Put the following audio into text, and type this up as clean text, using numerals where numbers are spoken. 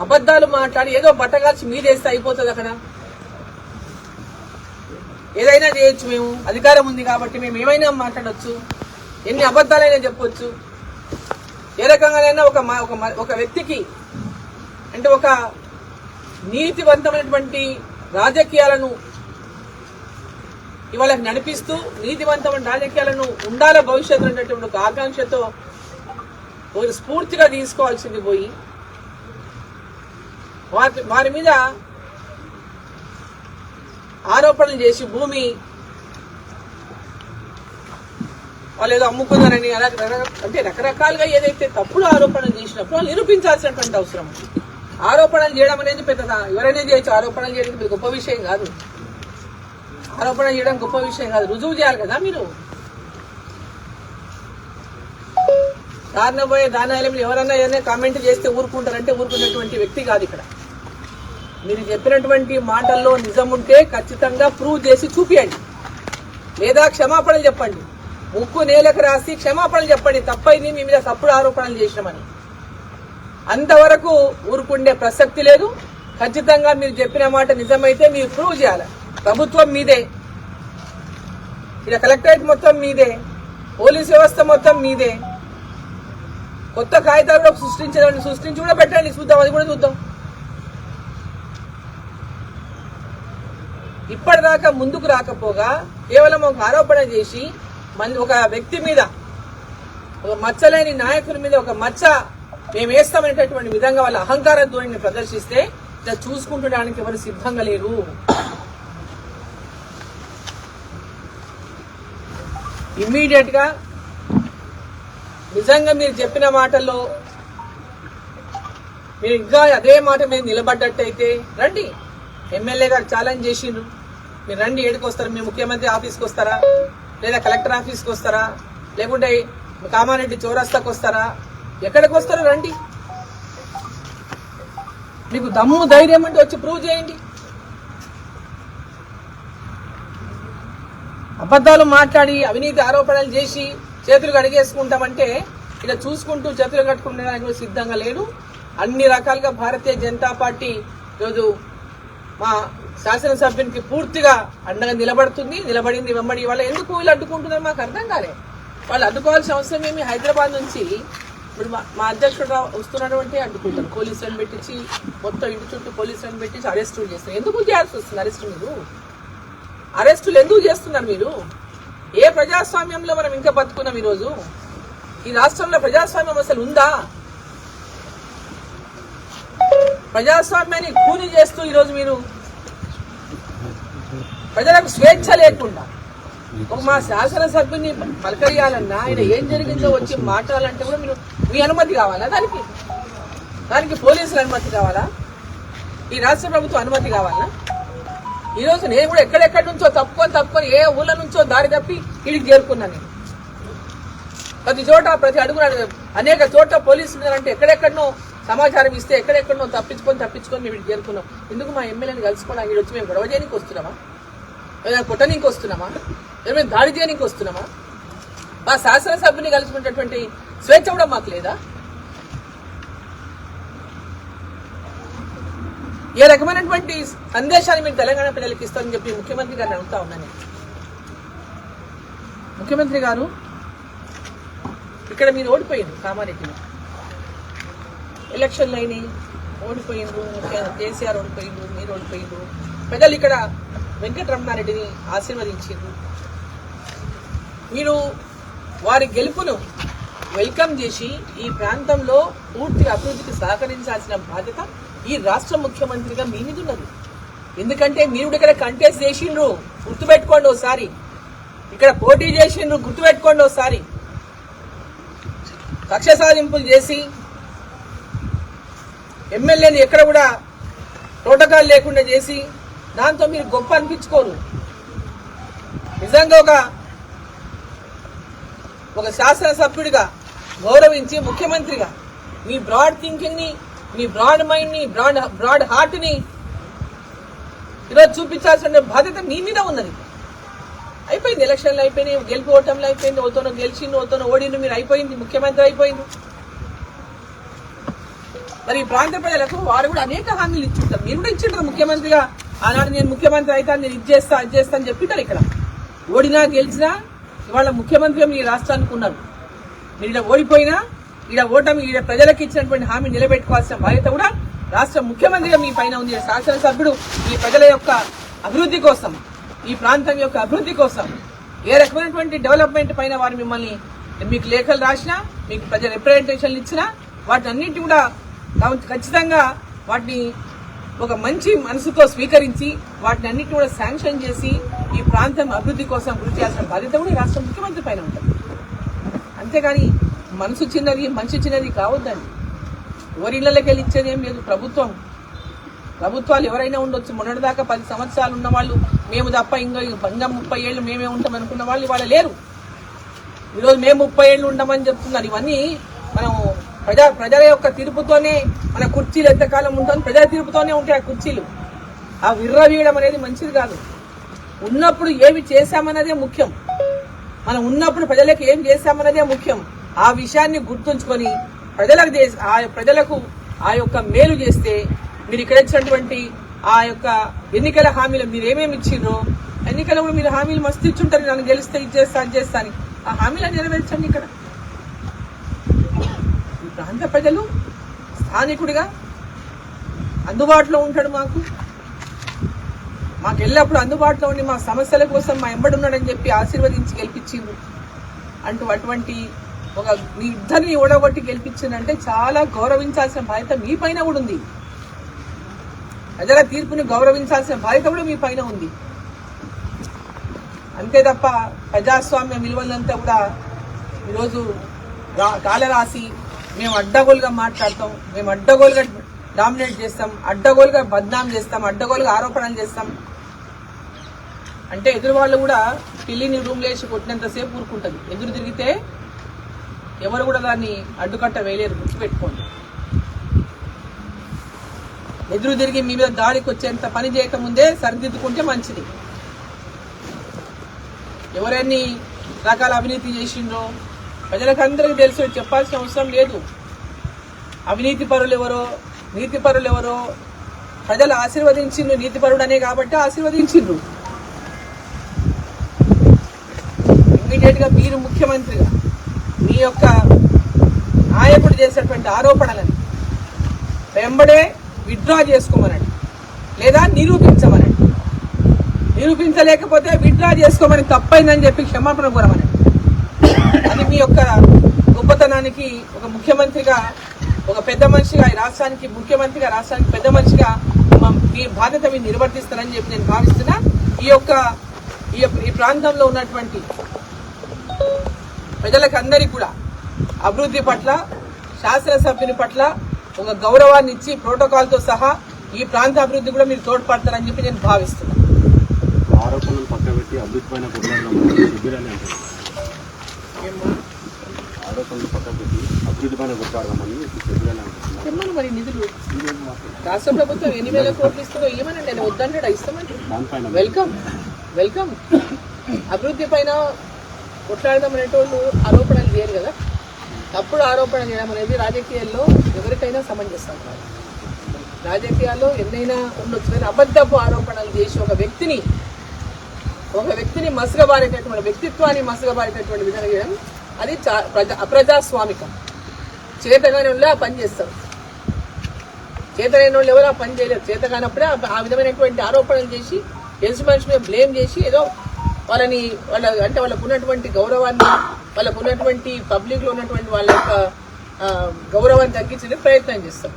అబద్దాలు మాట్లాడి ఏదో బట్టగాల్చి మీదేస్తే అయిపోతుంది అక్కడ. ఏదైనా చేయొచ్చు, మేము అధికారం ఉంది కాబట్టి మేము ఏమైనా మాట్లాడొచ్చు, ఎన్ని అబద్దాలైనా చెప్పొచ్చు. ఏ రకంగానైనా ఒక వ్యక్తికి అంటే ఒక నీతివంతమైనటువంటి రాజకీయాలను ఇవాళ నడిపిస్తూ నీతివంతమైన రాజకీయాలను ఉండాల భవిష్యత్తు అనేటువంటి ఒక ఆకాంక్షతో స్ఫూర్తిగా తీసుకోవాల్సింది పోయి వారి మీద ఆరోపణలు చేసి భూమి వాళ్ళు ఏదో అమ్ముకున్నారని అంటే రకరకాలుగా ఏదైతే తప్పుడు ఆరోపణలు చేసినప్పుడు వాళ్ళు నిరూపించాల్సినటువంటి అవసరం. ఆరోపణలు చేయడం అనేది పెద్ద ఎవరైనా చేయొచ్చు, ఆరోపణలు చేయడం పెద్ద గొప్ప విషయం కాదు. ఆరోపణ చేయడం గొప్ప విషయం కాదు, రుజువు చేయాలి కదా. మీరు దారిన పోయే దానాలయం ఎవరన్నా ఏదైనా కామెంట్ చేస్తే ఊరుకుంటారంటే ఊరుకునేటువంటి వ్యక్తి కాదు ఇక్కడ. మీరు చెప్పినటువంటి మాటల్లో నిజం ఉంటే ఖచ్చితంగా ప్రూవ్ చేసి చూపియండి, లేదా క్షమాపణలు చెప్పండి. ముక్కు నేలకు రాసి క్షమాపణలు చెప్పండి, తప్పైంది మీ మీద తప్పుడు ఆరోపణలు చేసినామని. అంతవరకు ఊరుకుండే ప్రసక్తి లేదు. ఖచ్చితంగా మీరు చెప్పిన మాట నిజమైతే మీరు ప్రూవ్ చేయాలి. ప్రభుత్వం మీదే, ఇలా కలెక్టరేట్ మొత్తం మీదే, పోలీస్ వ్యవస్థ మొత్తం మీదే. కొత్త కాగితాలు కూడా సృష్టించి కూడా పెట్టండి, చూద్దాం, అది కూడా చూద్దాం. ఇప్పటిదాకా ముందుకు రాకపోగా కేవలం ఒక ఆరోపణ చేసి ఒక వ్యక్తి మీద, ఒక మచ్చలేని నాయకుల మీద ఒక మచ్చ మేము వేస్తామనేటటువంటి విధంగా వాళ్ళ అహంకార ధోరణిని ప్రదర్శిస్తే ఇలా చూసుకుంటడానికి ఎవరు సిద్ధంగా లేరు. ఇమ్మీడియట్ గా నిజంగా మీరు చెప్పిన మాటల్లో మీరు ఇంకా అదే మాట మీద నిలబడ్డట్టయితే రండి. ఎమ్మెల్యే గారు ఛాలెంజ్ చేసిండ్రు, మీరు రండి. ఏడికి వస్తారు? మీ ముఖ్యమంత్రి ఆఫీస్కి వస్తారా, లేదా కలెక్టర్ ఆఫీస్కి వస్తారా, లేకుంటే కామారెడ్డి చౌరస్తాకి వస్తారా? ఎక్కడికి వస్తారో రండి. మీకు దమ్ము ధైర్యం అంటే వచ్చి ప్రూవ్ చేయండి. అబద్దాలు మాట్లాడి అవినీతి ఆరోపణలు చేసి చేతులు కడిగేసుకుంటామంటే ఇలా చూసుకుంటూ చేతులు కట్టుకునేదానికి కూడా సిద్ధంగా లేడు. అన్ని రకాలుగా భారతీయ జనతా పార్టీ ఈరోజు మా శాసనసభ్యునికి పూర్తిగా అండగా నిలబడింది వెంబడి. వాళ్ళు ఎందుకు వీళ్ళు అడ్డుకుంటున్నారు మాకు అర్థం కాలే. వాళ్ళు అడ్డుకోవాల్సిన అవసరం ఏమి? హైదరాబాద్ నుంచి ఇప్పుడు మా అధ్యక్షుడు వస్తున్నటువంటి అడ్డుకుంటారు, పోలీసులను పెట్టించి మొత్తం ఇంటి చుట్టూ పోలీసులను పెట్టించి అరెస్టులు చేస్తారు. ఎందుకు చేయాల్సి వస్తుంది అరెస్టులు ఎందుకు చేస్తున్నారు మీరు? ఏ ప్రజాస్వామ్యంలో మనం ఇంకా బతుకున్నాం? ఈరోజు ఈ రాష్ట్రంలో ప్రజాస్వామ్యం అసలు ఉందా? ప్రజాస్వామ్యాన్ని కూని చేస్తూ ఈరోజు మీరు ప్రజలకు స్వేచ్ఛ లేకుండా మా శాసనసభ్యుని పలకరియాలన్నా, ఆయన ఏం జరిగిందో వచ్చి మాట్లాడాలంటే కూడా మీరు మీ అనుమతి కావాలా? దానికి పోలీసుల అనుమతి కావాలా? ఈ రాష్ట్ర ప్రభుత్వం అనుమతి కావాలా? ఈరోజు నేను కూడా ఎక్కడెక్కడి నుంచో తప్పుకొని ఏ ఊళ్ళ నుంచో దారి తప్పి ఇడికి చేరుకున్నాను. నేను ప్రతి అడుగున అనేక చోట్ల పోలీసులు ఉన్నారంటే ఎక్కడెక్కడనో సమాచారం ఇస్తే ఎక్కడెక్కడనో తప్పించుకొని మేము ఇక్కడికి చేరుకున్నాం. ఎందుకు? మా ఎమ్మెల్యేని కలుసుకోవడానికి వచ్చి మేము గొడవ చేయడానికి వస్తున్నామా, ఏదైనా కొట్టనీకి వస్తున్నామా, ఏమైనా దాడి చేయడానికి వస్తున్నామా? మా శాసనసభ్యుని కలుసుకునేటటువంటి స్వేచ్ఛ కూడా మాకు లేదా? ఏ రకమైనటువంటి సందేశాన్ని మీరు తెలంగాణ ప్రజలకు ఇస్తారని చెప్పి ముఖ్యమంత్రి గారిని అడుగుతా ఉన్నాను. ముఖ్యమంత్రి గారు, ఇక్కడ మీరు ఓడిపోయింది, కామారెడ్డిలో ఎలక్షన్లు అయినాయి, ఓడిపోయిండ్రు. కేసీఆర్ ఓడిపోయిండ్రు, మీరు ఓడిపోయిండ్రు. ప్రజలు ఇక్కడ వెంకటరమణారెడ్డిని ఆశీర్వదించారు. మీరు వారి గెలుపును వెల్కమ్ చేసి ఈ ప్రాంతంలో పూర్తి అభివృద్ధికి సహకరించాల్సిన బాధ్యత ఈ రాష్ట్ర ముఖ్యమంత్రిగా మీ మీద ఉన్నది. ఎందుకంటే మీరు ఇక్కడ కంటెస్ట్ చేసిండ్రు, గుర్తుపెట్టుకోండి ఒకసారి. ఇక్కడ పోటీ చేసిండ్రు, గుర్తుపెట్టుకోండి ఒకసారి. కక్ష సాధింపులు చేసి ఎమ్మెల్యేని ఎక్కడ కూడా ప్రోటోకాల్ లేకుండా చేసి దాంతో మీరు గొప్ప అనిపించుకోరు. నిజంగా ఒక శాసనసభ్యుడిగా గౌరవించి ముఖ్యమంత్రిగా మీ బ్రాడ్ థింకింగ్ ని, మీ బ్రాడ్ మైండ్ ని, బ్రాడ్ హార్ట్ ని ఈరోజు చూపించాల్సిన బాధ్యత మీ మీద ఉన్నది. అయిపోయింది, ఎలక్షన్లు అయిపోయినాయి, గెలుపు ఓటంలో అయిపోయింది. ఓతోనో గెలిచిండు, ఓతోనో ఓడిండు, మీరు అయిపోయింది, ముఖ్యమంత్రి అయిపోయింది. మరి ఈ ప్రాంత ప్రజలకు వారు కూడా అనేక హామీలు ఇచ్చుంటారు. మీరు కూడా ఇచ్చింటారు ముఖ్యమంత్రిగా. ఆనాడు నేను ముఖ్యమంత్రి అయితే నేను ఇది చేస్తా అది చేస్తా అని చెప్పింటారు. ఇక్కడ ఓడినా గెలిచినా ఇవాళ ముఖ్యమంత్రిగా మీ రాష్ట్రానికి ఉన్నారు. మీరు ఇలా ఓడిపోయినా ఈడ ఓటమి ఈడ ప్రజలకు ఇచ్చినటువంటి హామీ నిలబెట్టుకోవాల్సిన బాధ్యత కూడా రాష్ట్ర ముఖ్యమంత్రిగా మీ పైన ఉంది. శాసనసభ్యుడు ఈ ప్రజల యొక్క అభివృద్ధి కోసం, ఈ ప్రాంతం యొక్క అభివృద్ధి కోసం ఏ రకమైనటువంటి డెవలప్మెంట్ పైన వారు మిమ్మల్ని మీకు లేఖలు రాసినా, మీకు ప్రజల రిప్రజెంటేషన్లు ఇచ్చినా వాటిని అన్నింటి కూడా ఖచ్చితంగా వాటిని ఒక మంచి మనసుతో స్వీకరించి వాటిని అన్నింటినీ కూడా శాంక్షన్ చేసి ఈ ప్రాంతం అభివృద్ధి కోసం కృషి చేయాల్సిన బాధ్యత కూడా రాష్ట్ర ముఖ్యమంత్రి పైన ఉంటుంది. అంతేగాని మనసు చిన్నది మనిషి చిన్నది కావద్దండి. ఎవరి ఇళ్లకి వెళ్ళి ఇచ్చేది ఏం లేదు. ప్రభుత్వాలు ఎవరైనా ఉండొచ్చు. మొన్నటిదాకా 10 సంవత్సరాలు ఉన్న వాళ్ళు మేము తప్ప ఇంకా 30 ఏళ్ళు మేమే ఉంటాం అనుకున్న వాళ్ళు ఇవాళ లేరు. ఈరోజు మేము 30 ఏళ్ళు ఉండమని చెప్తున్నారు. ఇవన్నీ మనం ప్రజల యొక్క తీర్పుతోనే మన కుర్చీలు ఎంతకాలం ఉంటుంది, ప్రజల తీర్పుతోనే ఉంటాయి ఆ కుర్చీలు. ఆ విర్రవీయడం అనేది మంచిది కాదు. ఉన్నప్పుడు ఏమి చేశామన్నదే ముఖ్యం. మనం ఉన్నప్పుడు ప్రజలకు ఏం చేశామన్నదే ముఖ్యం. ఆ విషయాన్ని గుర్తుంచుకొని ప్రజలకు ఆ యొక్క మేలు చేస్తే మీరు ఇక్కడ ఇచ్చినటువంటి ఆ యొక్క ఎన్నికల హామీలు మీరు ఏమేమి ఇచ్చిండ్రో ఎన్నికల్లో కూడా మీరు హామీలు మస్తు ఇచ్చుంటారు. నన్ను గెలిస్తే ఇది చేస్తా అది చేస్తా అని ఆ హామీలను నెరవేర్చండి. ఇక్కడ ఈ ప్రాంత ప్రజలు స్థానికుడిగా అందుబాటులో ఉంటాడు. మాకు ఎల్లప్పుడు అందుబాటులో ఉండి మా సమస్యల కోసం మా ఎంబడి ఉన్నాడని చెప్పి ఆశీర్వదించి గెలిపించిండ్రు అటువంటి ఒక మీ ఇద్దరిని ఓడగొట్టి గెలిపించిందంటే చాలా గౌరవించాల్సిన బాధ్యత మీ పైన కూడా ఉంది. ప్రజల తీర్పుని గౌరవించాల్సిన బాధ్యత కూడా మీ పైన ఉంది. అంతే తప్ప ప్రజాస్వామ్య విలువలంతా కూడా ఈరోజు కాలరాసి మేము అడ్డగోలుగా మాట్లాడతాం, మేము అడ్డగోలుగా డామినేట్ చేస్తాం, అడ్డగోలుగా బద్నాం చేస్తాం, అడ్డగోలుగా ఆరోపణలు చేస్తాం అంటే ఎదురు వాళ్ళు కూడా పిల్లిని రూమ్లో వేసి కొట్టినంతసేపు ఊరుకుంటుంది. ఎదురు తిరిగితే ఎవరు కూడా దాన్ని అడ్డుకట్ట వేయలేరు. గుర్తుపెట్టుకోండి. ఎదురు తిరిగి మీ మీద దాడికి వచ్చేంత పని చేయకముందే సరిదిద్దుకుంటే మంచిది. ఎవరెన్ని రకాల అవినీతి చేసిండ్రో ప్రజలకు అందరికీ తెలుసు, చెప్పాల్సిన అవసరం లేదు. అవినీతి పరులు ఎవరో నీతి పరులు ఎవరో ప్రజలు ఆశీర్వదించిండ్రు. నీతిపరుడనే కాబట్టి ఆశీర్వదించిండ్రు. ఇమ్మీడియట్ గా మీరు ముఖ్యమంత్రిగా మీ యొక్క నాయకుడు చేసేటువంటి ఆరోపణలను వెంబడే విత్డ్రా చేసుకోమనండి, లేదా నిరూపించమనండి. నిరూపించలేకపోతే విత్డ్రా చేసుకోమని తప్పైందని చెప్పి క్షమాపణ కోరమనండి. అది మీ యొక్క గొప్పతనానికి ఒక ముఖ్యమంత్రిగా, ఒక పెద్ద మనిషిగా, ఈ రాష్ట్రానికి ముఖ్యమంత్రిగా, రాష్ట్రానికి పెద్ద మనిషిగా మీ బాధ్యత మీరు నిర్వర్తిస్తారని చెప్పి నేను భావిస్తున్నా. ఈ ప్రాంతంలో ఉన్నటువంటి ప్రజలకు అందరికీ కూడా అభివృద్ధి పట్ల, శాసనసభ్యుని పట్ల ఒక గౌరవాన్ని ఇచ్చి ప్రోటోకాల్తో సహా ఈ ప్రాంత అభివృద్ధి కూడా మీరు తోడ్పడతారని చెప్పి నేను భావిస్తున్నాను. ఆరోపణలు పక్కన పెట్టి అభివృద్ధి పైన ఆరోపణలు పక్కన పెట్టి అభివృద్ధి పైన కొట్లాడదామని చెప్పండి. మరి నిధులు రాష్ట్ర ప్రభుత్వం 8,000 కోట్లు ఇస్తుందో ఏమనండి, నేను వద్దంటే ఇస్తామండి. వెల్కమ్. అభివృద్ధి పైన కొట్లాడదాం అనేటోళ్ళు ఆరోపణలు చేయరు కదా. తప్పుడు ఆరోపణ చేయడం అనేది రాజకీయాల్లో ఎవరికైనా సమంజసం కాదు. రాజకీయాల్లో ఎన్నైనా ఉండొచ్చు, కానీ అబద్ధపు ఆరోపణలు చేసి ఒక వ్యక్తిని మసగబారేటటువంటి వ్యక్తిత్వాన్ని మసగబారేటటువంటి విధంగా చేయడం అది అప్రజాస్వామికం. చేతగాని వాళ్ళు ఆ పని చేస్తారు. చేతనైన వాళ్ళు ఎవరు ఆ పని చేయలేరు. చేతగానప్పుడే ఆ విధమైనటువంటి ఆరోపణలు చేసి తెలిసి మనిషి మీద బ్లేమ్ చేసి ఏదో వాళ్ళకు ఉన్నటువంటి గౌరవాన్ని, వాళ్ళకు ఉన్నటువంటి పబ్లిక్ లో ఉన్నటువంటి వాళ్ళ యొక్క గౌరవాన్ని తగ్గించే ప్రయత్నం చేస్తారు.